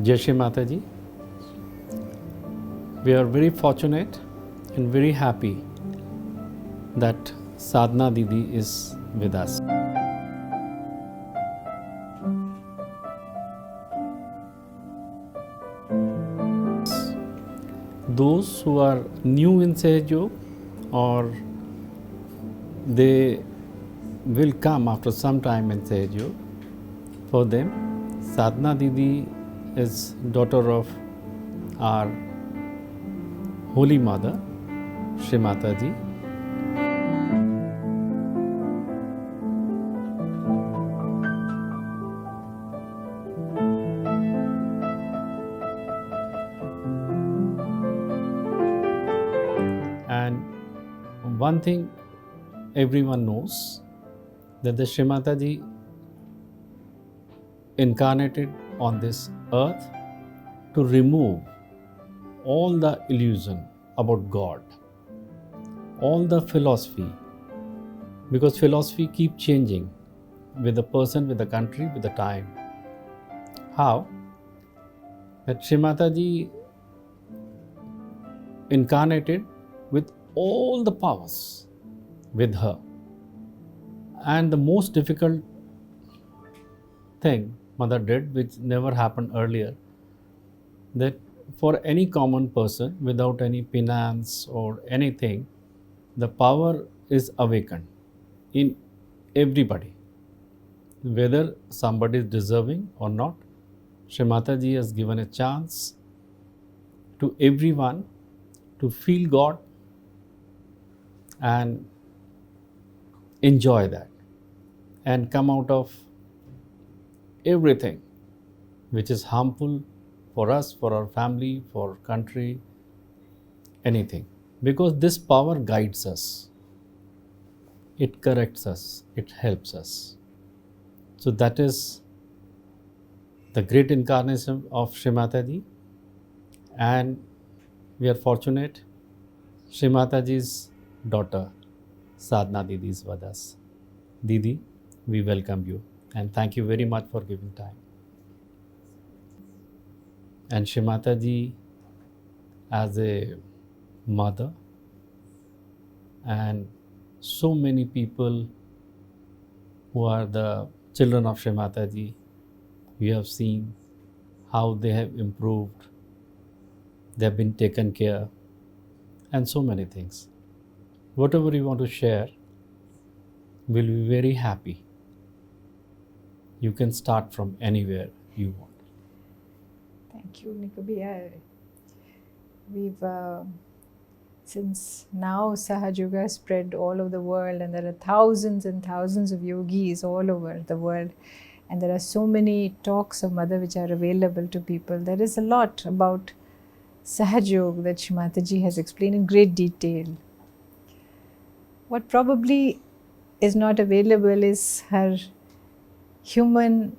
Jai Shri Mataji. We are very fortunate and very happy that Sadhana Didi is with us. Those who are new in Sahaj Yoga or they will come after some time in Sahaj Yoga, for them Sadhana Didi is daughter of our Holy Mother, Shri Mataji. And one thing everyone knows, that the Shri Mataji incarnated on this earth to remove all the illusion about God, all the philosophy, because philosophy keeps changing with the person, with the country, with the time. How? That Shri Mataji incarnated with all the powers with her. And the most difficult thing Mother did, which never happened earlier, that for any common person without any penance or anything, the power is awakened in everybody. Whether somebody is deserving or not, Shri Mataji has given a chance to everyone to feel God and enjoy that and come out of everything which is harmful for us, for our family, for country, anything. Because this power guides us, it corrects us, it helps us. So that is the great incarnation of Shri Mataji, and we are fortunate Shri Mataji's daughter Sadhana Didi is with us. Didi, we welcome you and thank you very much for giving time. And Shri Mataji as a mother, and so many people who are the children of Shri Mataji, we have seen how they have improved, they have been taken care, and so many things. Whatever you want to share, we'll be very happy. You can start from anywhere you want. Thank you, Nikobi. We've since now Sahaj Yoga has spread all over the world, and there are thousands and thousands of yogis all over the world, and there are so many talks of Mother which are available to people. There is a lot about Sahaj Yoga that Shri Mataji has explained in great detail. What probably is not available is her human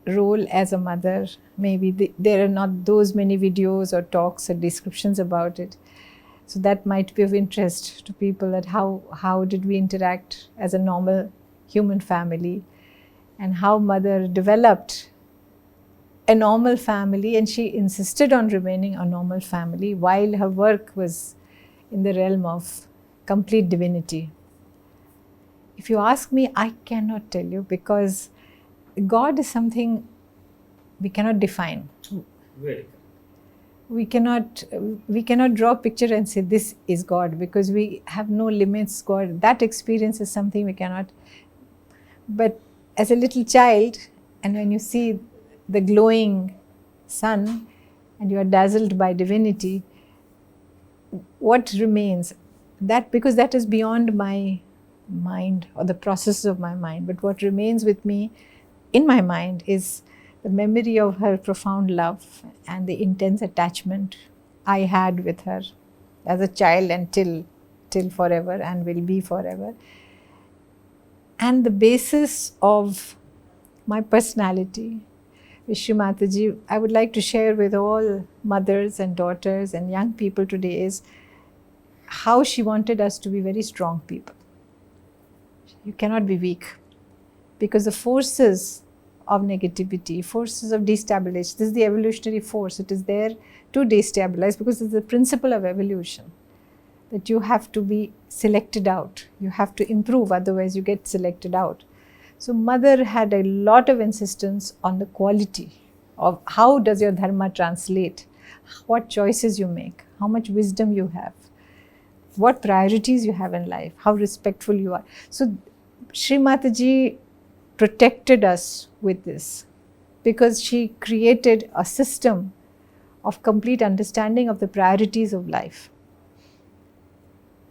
role as a mother. Maybe there are not those many videos or talks or descriptions about it. So that might be of interest to people, that how did we interact as a normal human family, and how Mother developed a normal family, and she insisted on remaining a normal family while her work was in the realm of complete divinity. If you ask me, I cannot tell you, because God is something we cannot define. Very good. We cannot draw a picture and say this is God, because we have no limits. God, that experience is something we cannot. But as a little child, and when you see the glowing sun and you are dazzled by divinity, what remains? That, because that is beyond my mind or the process of my mind, but what remains with me in my mind is the memory of her profound love and the intense attachment I had with her as a child and till forever, and will be forever. And the basis of my personality with Shri Mataji, I would like to share with all mothers and daughters and young people today, is how she wanted us to be very strong people. You cannot be weak, because the forces of negativity, forces of destabilization. This is the evolutionary force. It is there to destabilize because it's the principle of evolution that you have to be selected out. You have to improve, otherwise you get selected out. So mother had a lot of insistence on the quality of how does your dharma translate, what choices you make, how much wisdom you have, what priorities you have in life, how respectful you are. So Shri Mataji protected us with this because she created a system of complete understanding of the priorities of life.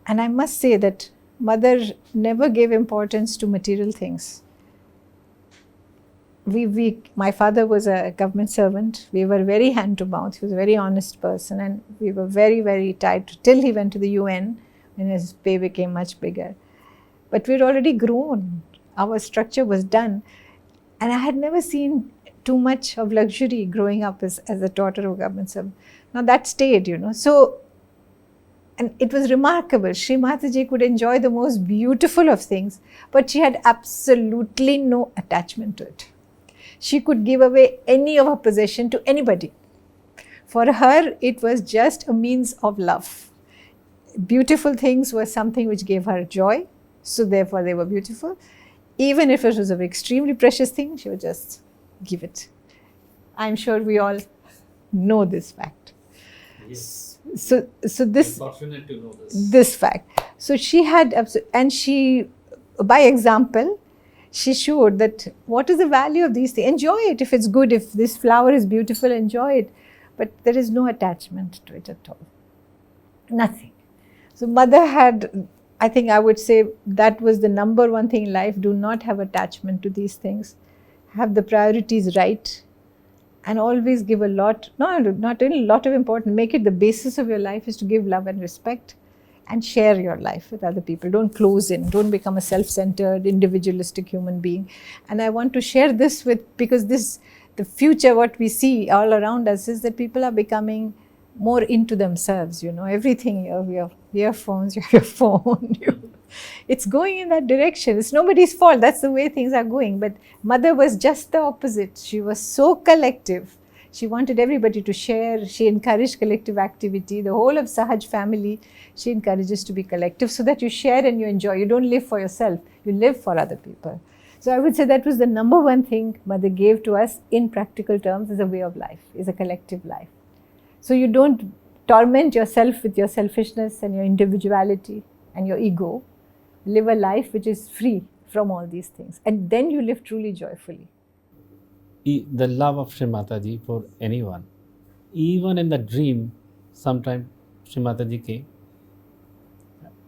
And I must say that mother never gave importance to material things. My father was a government servant. We were very hand to mouth. He was a very honest person, and we were very, very tight till he went to the UN when his pay became much bigger. But we had already grown. Our structure was done. And I had never seen too much of luxury growing up as a daughter of a government servant. Now that stayed, So, and it was remarkable. Shri Mataji could enjoy the most beautiful of things, but she had absolutely no attachment to it. She could give away any of her possession to anybody. For her, it was just a means of love. Beautiful things were something which gave her joy, so therefore they were beautiful. Even if it was an extremely precious thing, she would just give it. I'm sure we all know this fact. Yes. So this. I'm fortunate to know this. This fact. So she had, and she, by example, she showed that what is the value of these things. Enjoy it if it's good. If this flower is beautiful, enjoy it. But there is no attachment to it at all. Nothing. So mother had, I think I would say that was the number one thing in life. Do not have attachment to these things. Have the priorities right. And always give a lot, not only a lot of importance, make it the basis of your life is to give love and respect and share your life with other people. Don't close in. Don't become a self-centered, individualistic human being. And I want to share this because the future, what we see all around us is that people are becoming more into themselves, everything, you have your earphones, you have your phone, it's going in that direction. It's nobody's fault. That's the way things are going. But mother was just the opposite. She was so collective. She wanted everybody to share. She encouraged collective activity. The whole of Sahaj family, she encourages to be collective so that you share and you enjoy. You don't live for yourself. You live for other people. So I would say that was the number one thing mother gave to us in practical terms as a way of life, is a collective life. So you don't torment yourself with your selfishness and your individuality and your ego. Live a life which is free from all these things. And then you live truly joyfully. The love of Shri Mataji for anyone. Even in the dream, sometimes Shri Mataji came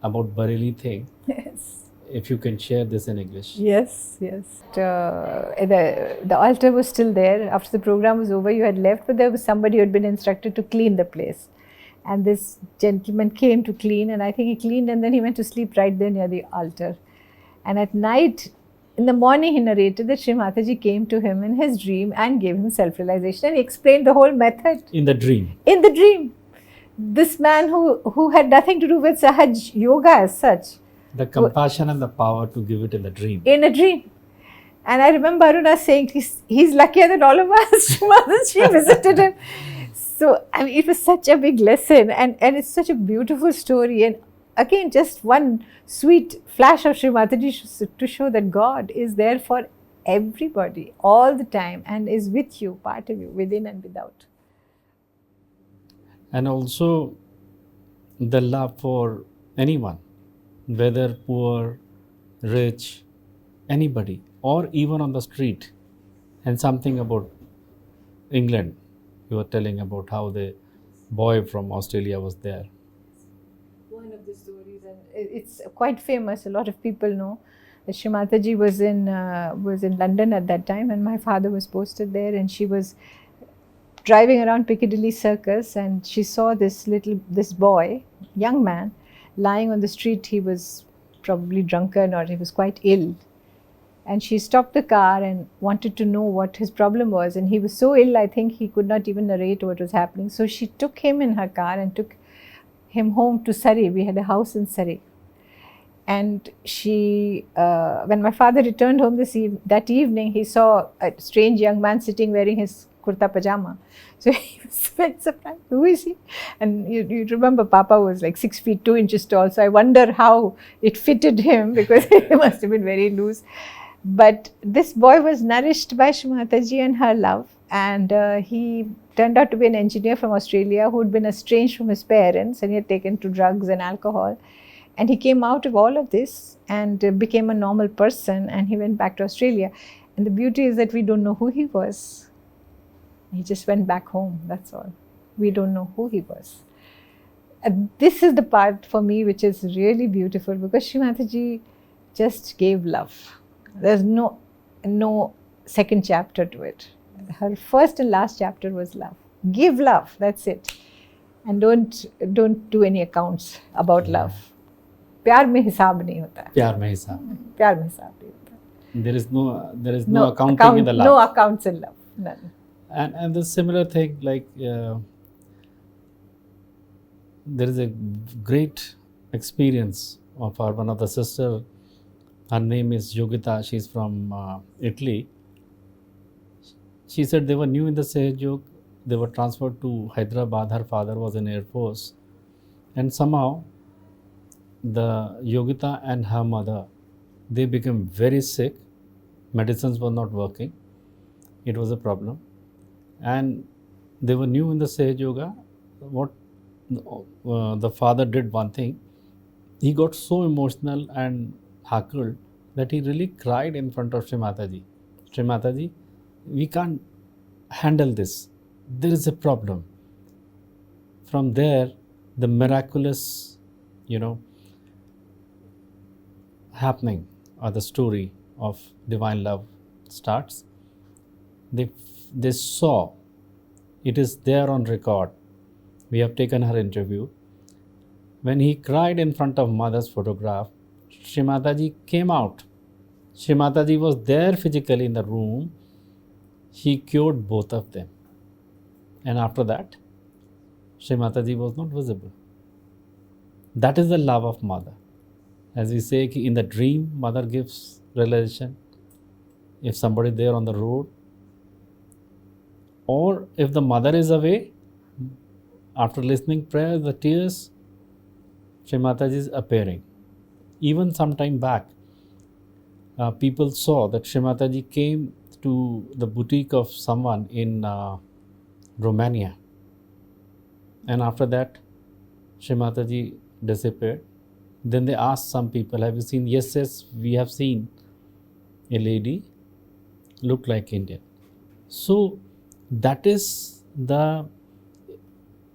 about Bareilly thing. Yes. If you can share this in English. Yes. The altar was still there. After the program was over, you had left, but there was somebody who had been instructed to clean the place. And this gentleman came to clean, and I think he cleaned and then he went to sleep right there near the altar. And at night, in the morning, he narrated that Shri Mataji came to him in his dream and gave him self-realization, and he explained the whole method. In the dream? In the dream. This man who had nothing to do with Sahaj Yoga as such. The compassion and the power to give it in the dream. In a dream. And I remember Aruna saying, he's luckier than all of us. Shri Mataji visited him. So, I mean, it was such a big lesson, and it's such a beautiful story. And again, just one sweet flash of Shri Mataji to show that God is there for everybody all the time and is with you, part of you, within and without. And also the love for anyone, whether poor, rich, anybody, or even on the street. And something about England. You were telling about how the boy from Australia was there. One of the stories, and it's quite famous. A lot of people know that Shri Mataji was in London at that time, and my father was posted there, and she was driving around Piccadilly Circus, and she saw this boy, young man, lying on the street. He was probably drunken or he was quite ill. And she stopped the car and wanted to know what his problem was. And he was so ill, I think he could not even narrate what was happening. So she took him in her car and took him home to Surrey. We had a house in Surrey. And she, when my father returned home that evening, he saw a strange young man sitting wearing his kurta pajama. So he was very surprised. Who is he? And you remember Papa was like 6 feet 2 inches tall. So I wonder how it fitted him, because he must have been very loose. But this boy was nourished by Shri Mataji and her love. And he turned out to be an engineer from Australia who had been estranged from his parents, and he had taken to drugs and alcohol. And he came out of all of this and became a normal person, and he went back to Australia. And the beauty is that we don't know who he was. He just went back home, that's all. We don't know who he was. And this is the part for me which is really beautiful, because Shri Mataji just gave love. There's no second chapter to it. Her first and last chapter was love. Give love, that's it. And don't do any accounts about love. प्यार में हिसाब नहीं होता है. प्यार में हिसाब. प्यार में हिसाब नहीं होता है. There is no accounting in the love. No accounts in love. None. And the similar thing, like there is a great experience of one of the sister. Her name is Yogita. She's from Italy. She said they were new in the Sahaj Yoga. They were transferred to Hyderabad. Her father was in Air Force, and somehow the Yogita and her mother, they became very sick. Medicines were not working. It was a problem, and they were new in the Sahaj Yoga. What the father did one thing. He got so emotional and hackled that he really cried in front of Shri Mataji. Shri Mataji, we can't handle this. There is a problem. From there, the miraculous, happening or the story of divine love starts. They saw, it is there on record. We have taken her interview. When he cried in front of mother's photograph, Shri Mataji came out. Shri Mataji was there physically in the room. She cured both of them. And after that, Shri Mataji was not visible. That is the love of mother. As we say, in the dream, mother gives realization. If somebody is there on the road, or if the mother is away, after listening prayer, the tears, Shri Mataji is appearing. Even some time back, people saw that Shri Mataji came to the boutique of someone in Romania. And after that, Shri Mataji disappeared. Then they asked some people, have you seen? Yes, we have seen a lady look like Indian. So that is the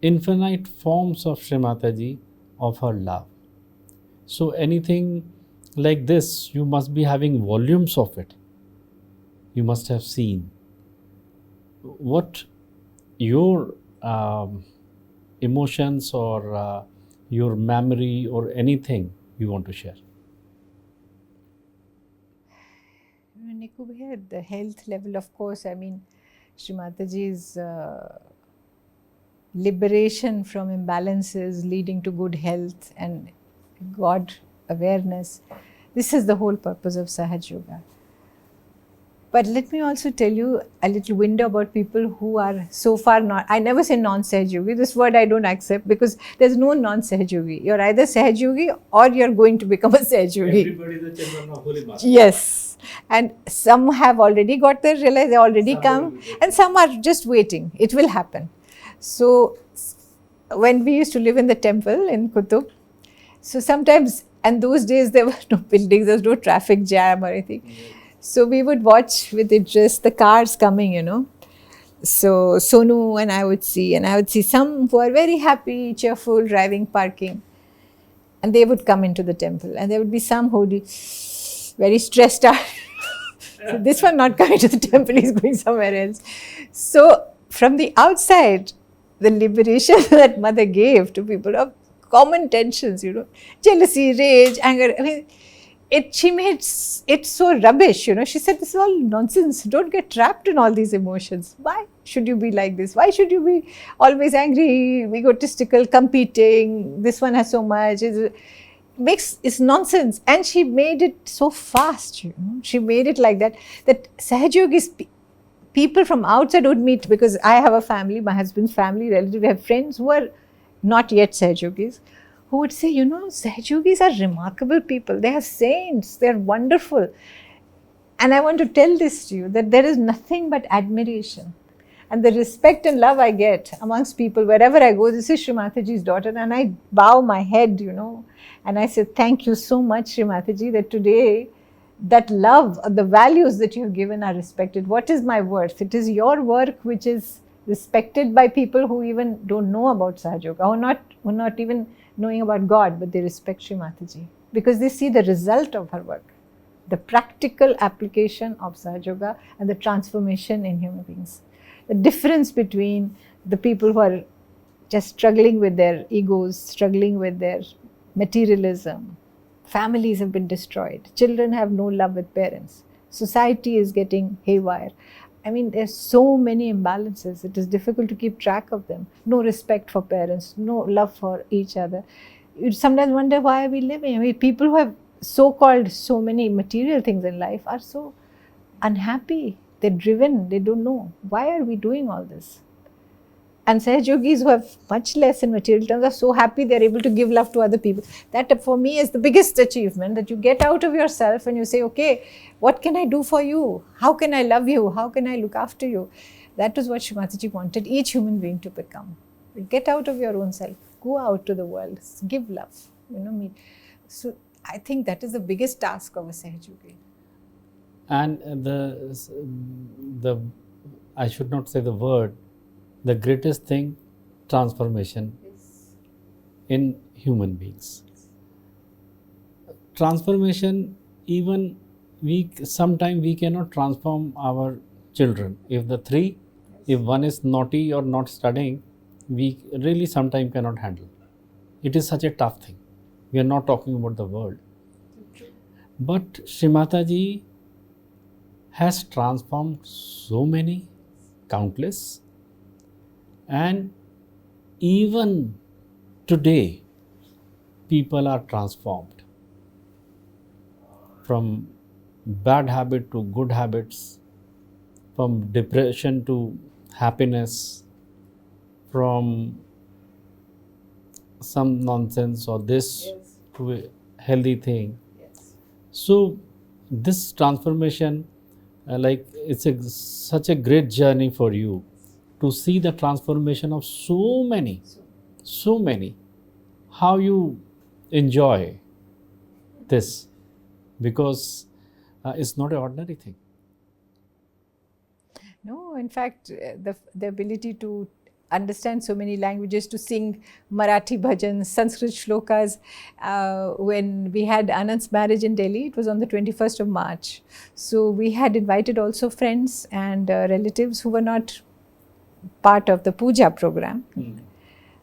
infinite forms of Shri Mataji, of her love. So anything like this, you must be having volumes of it. You must have seen. What your emotions or your memory or anything you want to share? Niku bhai, the health level, of course, I mean, Shri Mataji's liberation from imbalances leading to good health and God awareness. This is the whole purpose of Sahaj Yoga. But let me also tell you a little window about people who are so far not, I never say non-Sahaj Yogi. This word I don't accept, because there's no non-Sahaj Yogi. You're either Sahaj Yogi or you're going to become a Sahaj Yogi. Everybody is a children of Holy Master. Yes. And some have already got there, realize they already come, and some are just waiting. It will happen. So when we used to live in the temple in Qutub, so sometimes, and those days there were no buildings, there was no traffic jam or anything. So we would watch with interest the cars coming, So Sonu and I would see some who are very happy, cheerful, driving, parking. And they would come into the temple. And there would be some who would be very stressed out. So this one not coming to the temple, he's going somewhere else. So from the outside, the liberation that mother gave to people of common tensions, jealousy, rage, anger, I mean, she made it so rubbish, She said, this is all nonsense. Don't get trapped in all these emotions. Why should you be like this? Why should you be always angry, egotistical, competing? This one has so much. it's nonsense. And she made it so fast, you know. She made it like that Sahaj Yogis, people from outside would meet, because I have a family, my husband's family, relative, we have friends who are not yet Sahaj Yogis, who would say, you know, Sahaj Yogis are remarkable people. They are saints. They are wonderful. And I want to tell this to you, that there is nothing but admiration. And the respect and love I get amongst people wherever I go. This is Shri Mataji's daughter, and I bow my head, you know, and I say, thank you so much, Shri Mataji, that today that love, the values that you have given are respected. What is my worth? It is your work which is respected by people who even don't know about Sahaja Yoga, who not even knowing about God, but they respect Shri Mataji because they see the result of her work, the practical application of Sahaja Yoga and the transformation in human beings. The difference between the people who are just struggling with their egos, struggling with their materialism. Families have been destroyed. Children have no love with parents. Society is getting haywire. I mean, there's so many imbalances. It is difficult to keep track of them. No respect for parents, no love for each other. You sometimes wonder, why are we living? I mean, people who have so-called so many material things in life are so unhappy. They're driven. They don't know. Why are we doing all this? And Sahaj Yogis who have much less in material terms are so happy they're able to give love to other people. That for me is the biggest achievement, that you get out of yourself and you say, okay, what can I do for you? How can I love you? How can I look after you? That is what Shri Mataji wanted each human being to become. Get out of your own self. Go out to the world. Give love. You know me. So I think that is the biggest task of a Sahaj Yogi. And the I should not say the word, the greatest thing, transformation in human beings. Transformation, even sometimes we cannot transform our children. If the three, if one is naughty or not studying, we really sometimes cannot handle. It is such a tough thing. We are not talking about the world. But Shri Mataji has transformed so many, countless, and even today people are transformed from bad habit to good habits, from depression to happiness, from some nonsense or this to a healthy thing. So this transformation, like it's such a great journey for you to see the transformation of so many. How you enjoy this, because it's not an ordinary thing. No, in fact, the ability to understand so many languages, to sing Marathi bhajans, Sanskrit shlokas. When we had Anand's marriage in Delhi, it was on the 21st of March. So we had invited also friends and relatives who were not part of the puja program.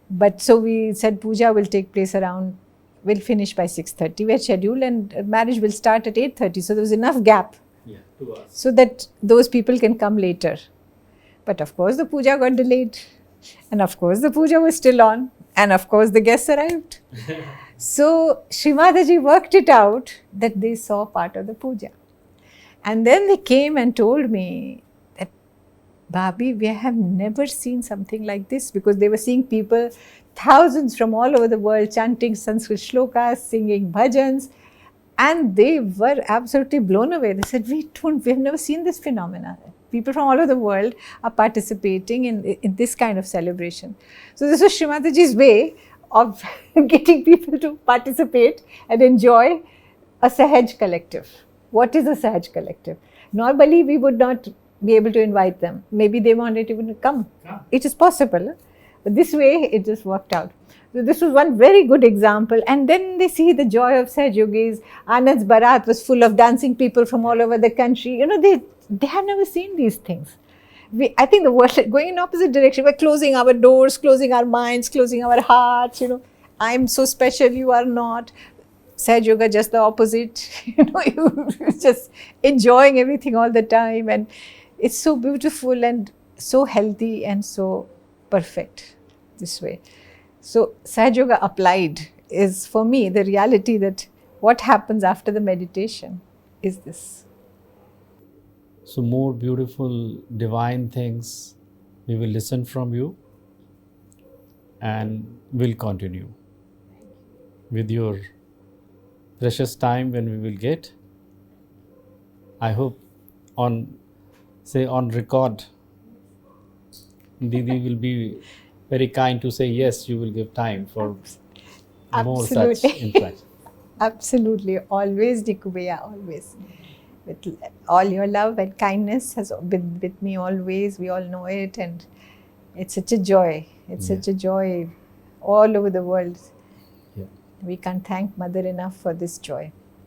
But so we said puja will take place will finish by 6:30. We had scheduled, and marriage will start at 8:30. So there was enough gap so that those people can come later. But of course the puja got delayed. And of course the puja was still on. And of course the guests arrived. So Shri Mataji worked it out that they saw part of the puja. And then they came and told me that, Bhabhi, we have never seen something like this, because they were seeing people, thousands from all over the world, chanting Sanskrit shlokas, singing bhajans, and they were absolutely blown away. They said, we have never seen this phenomena. People from all over the world are participating in this kind of celebration. So this was Shri Mataji's way of getting people to participate and enjoy a Sahaj collective. What is a Sahaj collective? Normally we would not be able to invite them. Maybe they wanted even to come. Yeah. It is possible. But this way it just worked out. So this was one very good example. And then they see the joy of Sahaj Yogis. Anand's Barat was full of dancing people from all over the country. You know, they have never seen these things. I think the world is going in opposite direction. We're closing our doors, closing our minds, closing our hearts. You know, I'm so special, you are not. Sahaj Yoga just the opposite. You know, you're just enjoying everything all the time. And it's so beautiful and so healthy and so perfect this way. So Sahaj Yoga applied is for me the reality that what happens after the meditation is this. So more beautiful divine things we will listen from you, and we'll continue with your precious time when we will get. I hope on record, Didi will be very kind to say yes, you will give time for more such Absolutely. interaction. Absolutely. Always, Dikubeya, always. With all your love and kindness has been with me always. We all know it, and it's such a joy. It's Yeah. such a joy all over the world. Yeah. We can't thank Mother enough for this joy.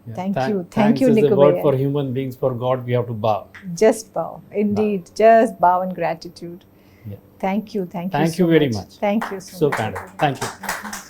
Yeah. Thank you. Thank Thanks you, is the word for Nikubeya. human beings. For God, we have to bow. Just bow. Indeed. Just bow in gratitude. Yeah. Thank you. Thank you Thank so you very much. much. Thank you so So much. kind of. Thank you.